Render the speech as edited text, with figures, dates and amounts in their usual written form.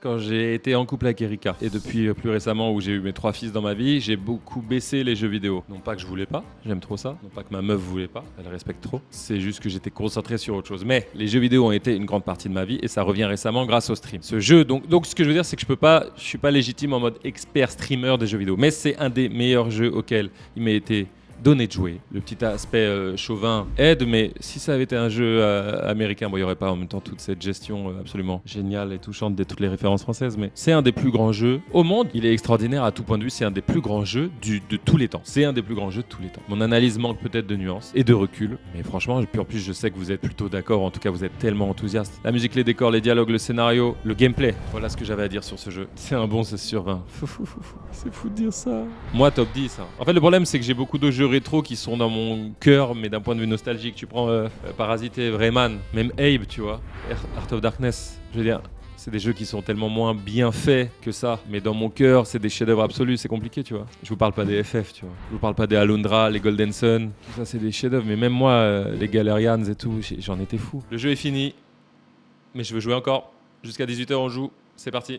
Quand j'ai été en couple avec Erika et depuis plus récemment où j'ai eu mes 3 fils dans ma vie, j'ai beaucoup baissé les jeux vidéo. Non pas que je voulais pas, j'aime trop ça. Non pas que ma meuf voulait pas, elle respecte trop. C'est juste que j'étais concentré sur autre chose. Mais les jeux vidéo ont été une grande partie de ma vie et ça revient récemment grâce au stream. Ce jeu, donc ce que je veux dire, c'est que je suis pas légitime en mode expert streamer des jeux vidéo. Mais c'est un des meilleurs jeux auxquels il m'a été donné de jouer. Le petit aspect chauvin aide, mais si ça avait été un jeu américain, bon, il n'y aurait pas en même temps toute cette gestion absolument géniale et touchante de toutes les références françaises, mais c'est un des plus grands jeux au monde. Il est extraordinaire à tout point de vue. C'est un des plus grands jeux de tous les temps. C'est un des plus grands jeux de tous les temps. Mon analyse manque peut-être de nuances et de recul, mais franchement, puis en plus, je sais que vous êtes plutôt d'accord. En tout cas, vous êtes tellement enthousiaste. La musique, les décors, les dialogues, le scénario, le gameplay. Voilà ce que j'avais à dire sur ce jeu. C'est un bon 16 sur 20. C'est fou de dire ça. Moi, top 10. Hein. En fait, le problème, c'est que j'ai beaucoup de jeux rétro qui sont dans mon cœur, mais d'un point de vue nostalgique. Tu prends Parasite, Rayman, même Abe, tu vois, Heart of Darkness. Je veux dire, c'est des jeux qui sont tellement moins bien faits que ça, mais dans mon cœur, c'est des chefs-d'œuvre absolus. C'est compliqué, tu vois. Je vous parle pas des FF, tu vois. Je vous parle pas des Alundra, les Golden Sun. Tout ça, c'est des chefs-d'œuvre. Mais même moi, les Galerians et tout, j'en étais fou. Le jeu est fini, mais je veux jouer encore. Jusqu'à 18h, on joue. C'est parti.